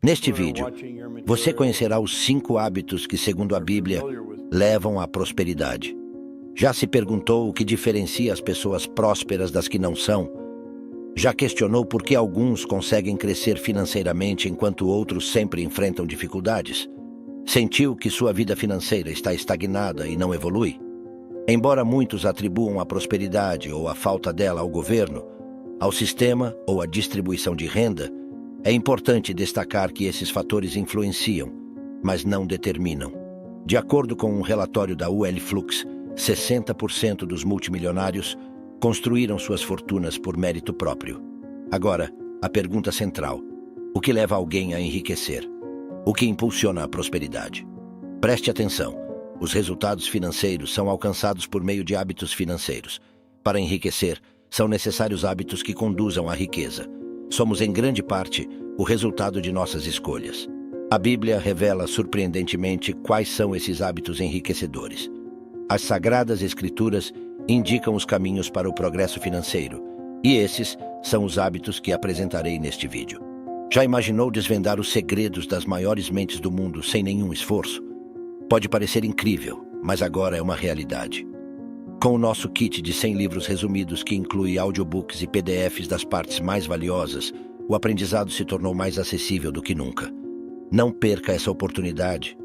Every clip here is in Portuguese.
Neste vídeo, você conhecerá os 5 hábitos que, segundo a Bíblia, levam à prosperidade. Já se perguntou o que diferencia as pessoas prósperas das que não são? Já questionou por que alguns conseguem crescer financeiramente enquanto outros sempre enfrentam dificuldades? Sentiu que sua vida financeira está estagnada e não evolui? Embora muitos atribuam a prosperidade ou a falta dela ao governo, ao sistema ou à distribuição de renda, é importante destacar que esses fatores influenciam, mas não determinam. De acordo com um relatório da UL Flux, 60% dos multimilionários construíram suas fortunas por mérito próprio. Agora, a pergunta central: o que leva alguém a enriquecer? O que impulsiona a prosperidade? Preste atenção. Os resultados financeiros são alcançados por meio de hábitos financeiros. Para enriquecer, são necessários hábitos que conduzam à riqueza. Somos, em grande parte, o resultado de nossas escolhas. A Bíblia revela surpreendentemente quais são esses hábitos enriquecedores. As Sagradas Escrituras indicam os caminhos para o progresso financeiro, e esses são os hábitos que apresentarei neste vídeo. Já imaginou desvendar os segredos das maiores mentes do mundo sem nenhum esforço? Pode parecer incrível, mas agora é uma realidade. Com o nosso kit de 100 livros resumidos que inclui audiobooks e PDFs das partes mais valiosas, o aprendizado se tornou mais acessível do que nunca. Não perca essa oportunidade.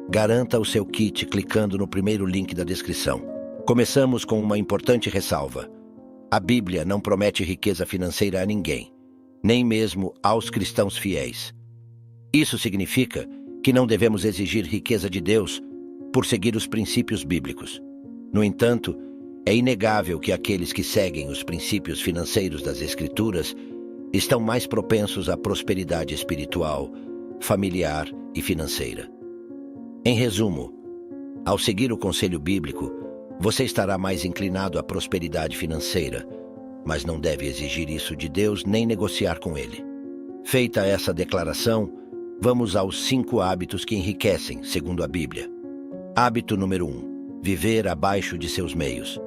Garanta o seu kit clicando no primeiro link da descrição. Começamos com uma importante ressalva. A Bíblia não promete riqueza financeira a ninguém, nem mesmo aos cristãos fiéis. Isso significa que não devemos exigir riqueza de Deus por seguir os princípios bíblicos. No entanto, é inegável que aqueles que seguem os princípios financeiros das Escrituras estão mais propensos à prosperidade espiritual, familiar e financeira. Em resumo, ao seguir o conselho bíblico, você estará mais inclinado à prosperidade financeira, mas não deve exigir isso de Deus nem negociar com Ele. Feita essa declaração, vamos aos 5 hábitos que enriquecem, segundo a Bíblia. Hábito número 1. Viver abaixo de seus meios.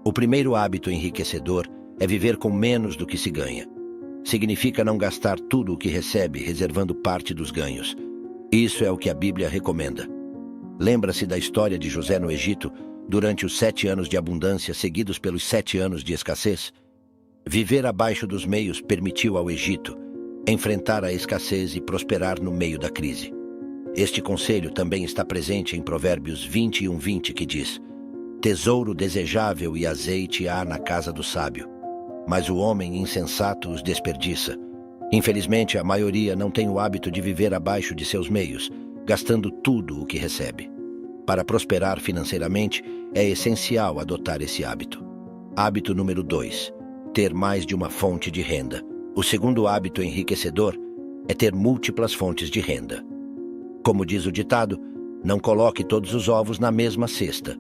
O primeiro hábito enriquecedor é viver com menos do que se ganha. Significa não gastar tudo o que recebe, reservando parte dos ganhos. Isso é o que a Bíblia recomenda. Lembra-se da história de José no Egito, durante os 7 anos de abundância seguidos pelos 7 anos de escassez? Viver abaixo dos meios permitiu ao Egito enfrentar a escassez e prosperar no meio da crise. Este conselho também está presente em Provérbios 21:20, que diz: tesouro desejável e azeite há na casa do sábio, mas o homem insensato os desperdiça. Infelizmente, a maioria não tem o hábito de viver abaixo de seus meios, gastando tudo o que recebe. Para prosperar financeiramente, é essencial adotar esse hábito. Hábito número 2. Ter mais de uma fonte de renda. O segundo hábito enriquecedor é ter múltiplas fontes de renda. Como diz o ditado, não coloque todos os ovos na mesma cesta.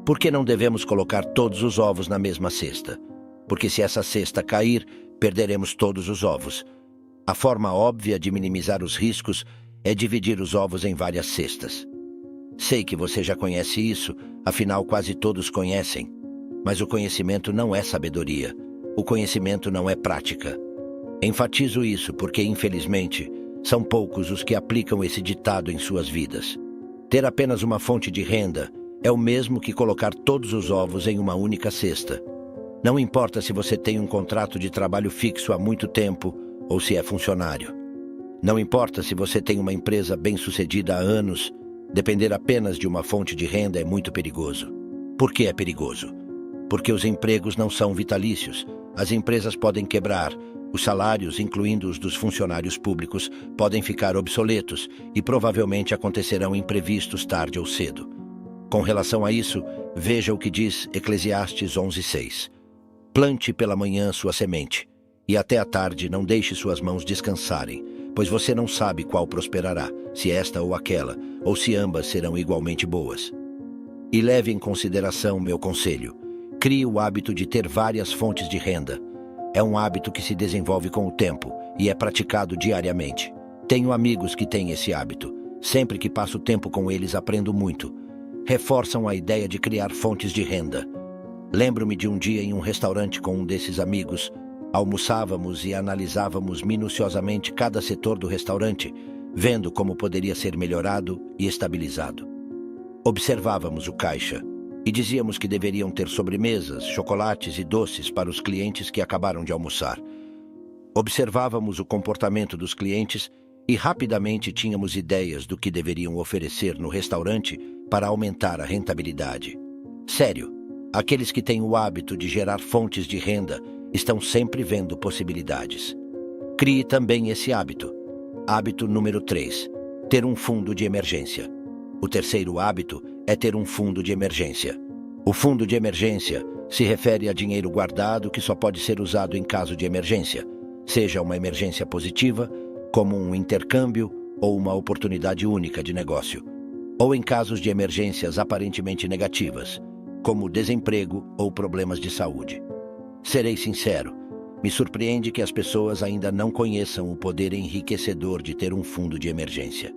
Por que não devemos colocar todos os ovos na mesma cesta? Porque se essa cesta cair, perderemos todos os ovos. A forma óbvia de minimizar os riscos é dividir os ovos em várias cestas. Sei que você já conhece isso, afinal quase todos conhecem. Mas o conhecimento não é sabedoria. O conhecimento não é prática. Enfatizo isso porque, infelizmente, são poucos os que aplicam esse ditado em suas vidas. Ter apenas uma fonte de renda é o mesmo que colocar todos os ovos em uma única cesta. Não importa se você tem um contrato de trabalho fixo há muito tempo ou se é funcionário. Não importa se você tem uma empresa bem-sucedida há anos, depender apenas de uma fonte de renda é muito perigoso. Por que é perigoso? Porque os empregos não são vitalícios. As empresas podem quebrar. Os salários, incluindo os dos funcionários públicos, podem ficar obsoletos e provavelmente acontecerão imprevistos tarde ou cedo. Com relação a isso, veja o que diz Eclesiastes 11:6. Plante pela manhã sua semente, e até à tarde não deixe suas mãos descansarem, pois você não sabe qual prosperará, se esta ou aquela, ou se ambas serão igualmente boas. E leve em consideração meu conselho. Crie o hábito de ter várias fontes de renda. É um hábito que se desenvolve com o tempo e é praticado diariamente. Tenho amigos que têm esse hábito. Sempre que passo tempo com eles, aprendo muito. Reforçam a ideia de criar fontes de renda. Lembro-me de um dia em um restaurante com um desses amigos. Almoçávamos e analisávamos minuciosamente cada setor do restaurante, vendo como poderia ser melhorado e estabilizado. Observávamos o caixa e dizíamos que deveriam ter sobremesas, chocolates e doces para os clientes que acabaram de almoçar. Observávamos o comportamento dos clientes e rapidamente tínhamos ideias do que deveriam oferecer no restaurante para aumentar a rentabilidade. Sério, aqueles que têm o hábito de gerar fontes de renda estão sempre vendo possibilidades. Crie também esse hábito. Hábito número 3. Ter um fundo de emergência. O terceiro hábito é ter um fundo de emergência. O fundo de emergência se refere a dinheiro guardado que só pode ser usado em caso de emergência, seja uma emergência positiva, como um intercâmbio ou uma oportunidade única de negócio, ou em casos de emergências aparentemente negativas, como desemprego ou problemas de saúde. Serei sincero, me surpreende que as pessoas ainda não conheçam o poder enriquecedor de ter um fundo de emergência.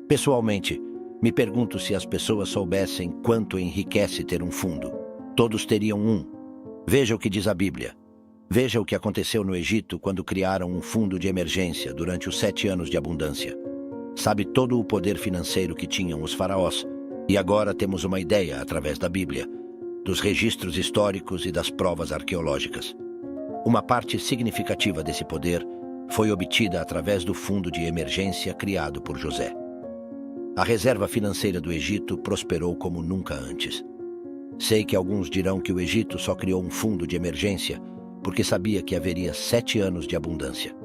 Pessoalmente, me pergunto se as pessoas soubessem quanto enriquece ter um fundo. Todos teriam um. Veja o que diz a Bíblia. Veja o que aconteceu no Egito quando criaram um fundo de emergência durante os 7 anos de abundância. Sabe todo o poder financeiro que tinham os faraós, e agora temos uma ideia através da Bíblia, dos registros históricos e das provas arqueológicas. Uma parte significativa desse poder foi obtida através do fundo de emergência criado por José. A reserva financeira do Egito prosperou como nunca antes. Sei que alguns dirão que o Egito só criou um fundo de emergência porque sabia que haveria 7 anos de abundância.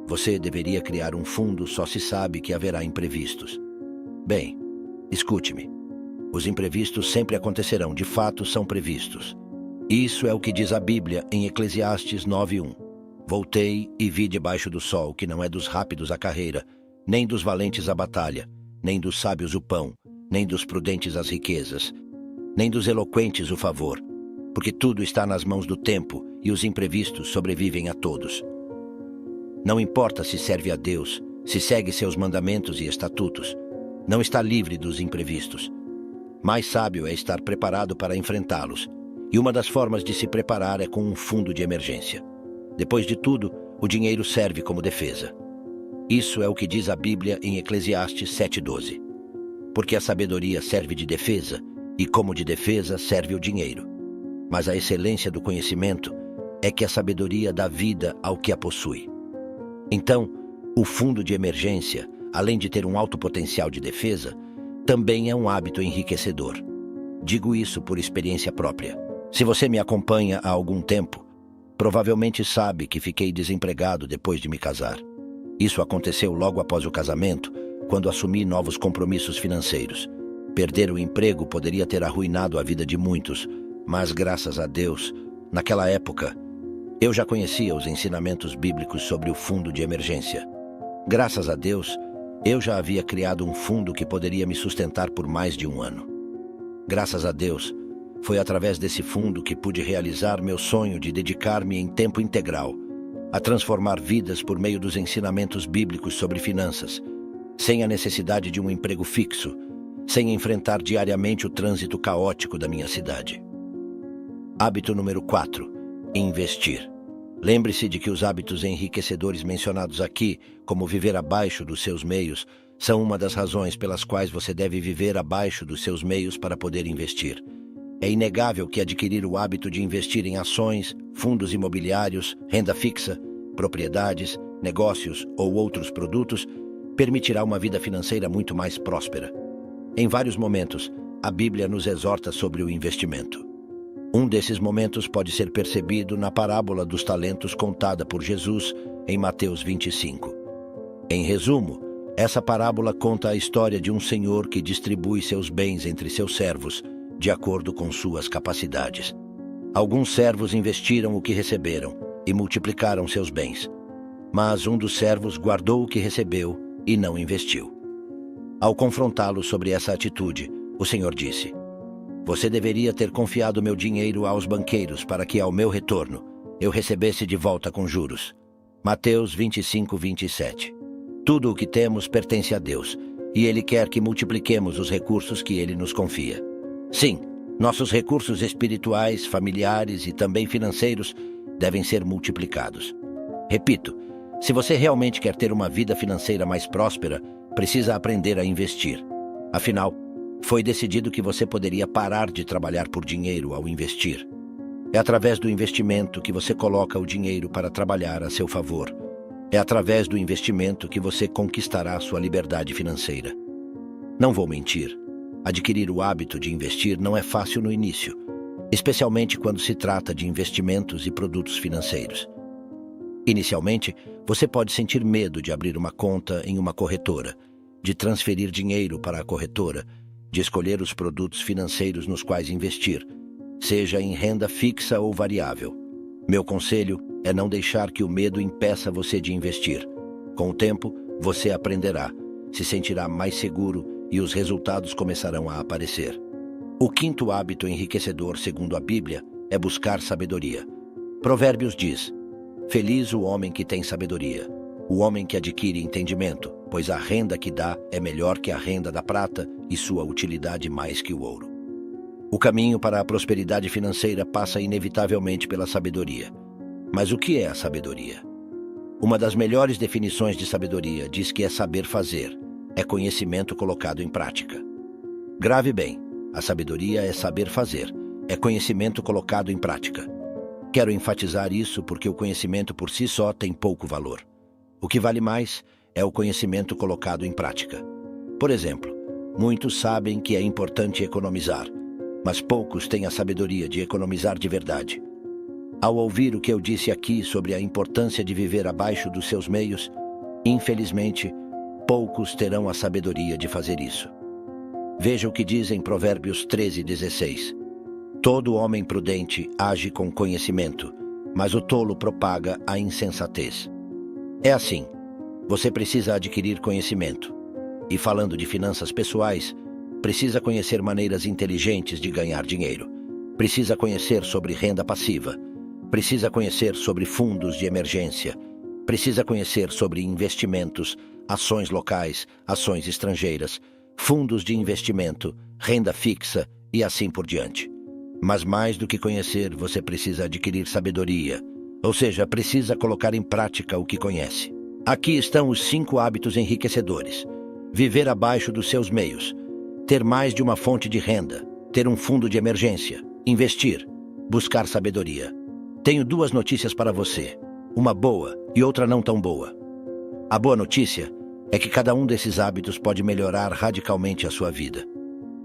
Você deveria criar um fundo, só se sabe que haverá imprevistos. Bem, escute-me. Os imprevistos sempre acontecerão, de fato são previstos. Isso é o que diz a Bíblia em Eclesiastes 9:1. Voltei e vi debaixo do sol que não é dos rápidos a carreira, nem dos valentes a batalha, nem dos sábios o pão, nem dos prudentes as riquezas, nem dos eloquentes o favor, porque tudo está nas mãos do tempo e os imprevistos sobrevivem a todos. Não importa se serve a Deus, se segue seus mandamentos e estatutos, não está livre dos imprevistos. Mais sábio é estar preparado para enfrentá-los, e uma das formas de se preparar é com um fundo de emergência. Depois de tudo, o dinheiro serve como defesa. Isso é o que diz a Bíblia em Eclesiastes 7:12. Porque a sabedoria serve de defesa, e como de defesa serve o dinheiro. Mas a excelência do conhecimento é que a sabedoria dá vida ao que a possui. Então, o fundo de emergência, além de ter um alto potencial de defesa, também é um hábito enriquecedor. Digo isso por experiência própria. Se você me acompanha há algum tempo, provavelmente sabe que fiquei desempregado depois de me casar. Isso aconteceu logo após o casamento, quando assumi novos compromissos financeiros. Perder o emprego poderia ter arruinado a vida de muitos, mas graças a Deus, naquela época, eu já conhecia os ensinamentos bíblicos sobre o fundo de emergência. Graças a Deus, eu já havia criado um fundo que poderia me sustentar por mais de um ano. Graças a Deus, foi através desse fundo que pude realizar meu sonho de dedicar-me em tempo integral a transformar vidas por meio dos ensinamentos bíblicos sobre finanças, sem a necessidade de um emprego fixo, sem enfrentar diariamente o trânsito caótico da minha cidade. Hábito número 4. Investir. Lembre-se de que os hábitos enriquecedores mencionados aqui, como viver abaixo dos seus meios, são uma das razões pelas quais você deve viver abaixo dos seus meios para poder investir. É inegável que adquirir o hábito de investir em ações, fundos imobiliários, renda fixa, propriedades, negócios ou outros produtos permitirá uma vida financeira muito mais próspera. Em vários momentos, a Bíblia nos exorta sobre o investimento. Um desses momentos pode ser percebido na parábola dos talentos contada por Jesus em Mateus 25. Em resumo, essa parábola conta a história de um senhor que distribui seus bens entre seus servos, de acordo com suas capacidades. Alguns servos investiram o que receberam e multiplicaram seus bens, mas um dos servos guardou o que recebeu e não investiu. Ao confrontá-lo sobre essa atitude, o Senhor disse: "Você deveria ter confiado meu dinheiro aos banqueiros para que, ao meu retorno, eu recebesse de volta com juros." Mateus 25:27. Tudo o que temos pertence a Deus, e Ele quer que multipliquemos os recursos que Ele nos confia. Sim, nossos recursos espirituais, familiares e também financeiros devem ser multiplicados. Repito, Se você realmente quer ter uma vida financeira mais próspera, precisa aprender a investir. Afinal, foi decidido que você poderia parar de trabalhar por dinheiro ao investir. É através do investimento que você coloca o dinheiro para trabalhar a seu favor. É através do investimento que você conquistará sua liberdade financeira. Não vou mentir. Adquirir o hábito de investir não é fácil no início, especialmente quando se trata de investimentos e produtos financeiros. Inicialmente, você pode sentir medo de abrir uma conta em uma corretora, de transferir dinheiro para a corretora, de escolher os produtos financeiros nos quais investir, seja em renda fixa ou variável. Meu conselho é não deixar que o medo impeça você de investir. Com o tempo, você aprenderá, se sentirá mais seguro e os resultados começarão a aparecer. O quinto hábito enriquecedor, segundo a Bíblia, é buscar sabedoria. Provérbios diz: feliz o homem que tem sabedoria, o homem que adquire entendimento, pois a renda que dá é melhor que a renda da prata e sua utilidade mais que o ouro. O caminho para a prosperidade financeira passa inevitavelmente pela sabedoria. Mas o que é a sabedoria? Uma das melhores definições de sabedoria diz que é saber fazer, é conhecimento colocado em prática. Grave bem, a sabedoria é saber fazer, é conhecimento colocado em prática. Quero enfatizar isso porque o conhecimento por si só tem pouco valor. O que vale mais é o conhecimento colocado em prática. Por exemplo, muitos sabem que é importante economizar, mas poucos têm a sabedoria de economizar de verdade. Ao ouvir o que eu disse aqui sobre a importância de viver abaixo dos seus meios, infelizmente, poucos terão a sabedoria de fazer isso. Veja o que diz em Provérbios 13:16. Todo homem prudente age com conhecimento, mas o tolo propaga a insensatez. É assim, você precisa adquirir conhecimento. E falando de finanças pessoais, precisa conhecer maneiras inteligentes de ganhar dinheiro. Precisa conhecer sobre renda passiva. Precisa conhecer sobre fundos de emergência. Precisa conhecer sobre investimentos, ações locais, ações estrangeiras, fundos de investimento, renda fixa e assim por diante. Mas mais do que conhecer, você precisa adquirir sabedoria, ou seja, precisa colocar em prática o que conhece. Aqui estão os 5 hábitos enriquecedores. Viver abaixo dos seus meios, ter mais de uma fonte de renda, ter um fundo de emergência, investir, buscar sabedoria. Tenho 2 notícias para você, uma boa e outra não tão boa. A boa notícia é que cada um desses hábitos pode melhorar radicalmente a sua vida.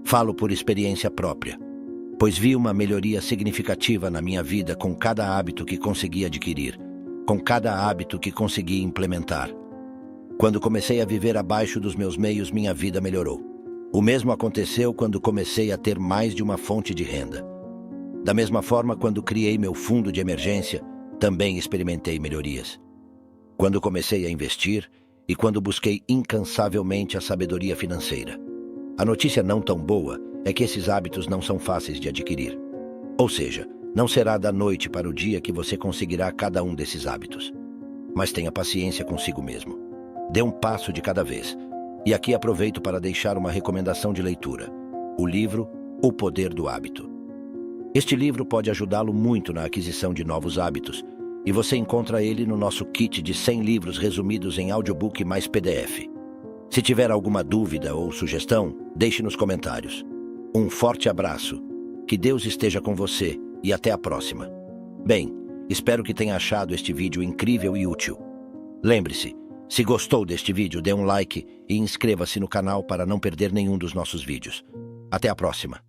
Falo por experiência própria, pois vi uma melhoria significativa na minha vida com cada hábito que consegui adquirir, com cada hábito que consegui implementar. Quando comecei a viver abaixo dos meus meios, minha vida melhorou. O mesmo aconteceu quando comecei a ter mais de uma fonte de renda. Da mesma forma, quando criei meu fundo de emergência, também experimentei melhorias. Quando comecei a investir e quando busquei incansavelmente a sabedoria financeira. A notícia não tão boa é que esses hábitos não são fáceis de adquirir. Ou seja, não será da noite para o dia que você conseguirá cada um desses hábitos. Mas tenha paciência consigo mesmo. Dê um passo de cada vez. E aqui aproveito para deixar uma recomendação de leitura. O livro O Poder do Hábito. Este livro pode ajudá-lo muito na aquisição de novos hábitos, e você encontra ele no nosso kit de 100 livros resumidos em audiobook mais PDF. Se tiver alguma dúvida ou sugestão, deixe nos comentários. Um forte abraço, que Deus esteja com você e até a próxima. Bem, espero que tenha achado este vídeo incrível e útil. Lembre-se, se gostou deste vídeo, dê um like e inscreva-se no canal para não perder nenhum dos nossos vídeos. Até a próxima.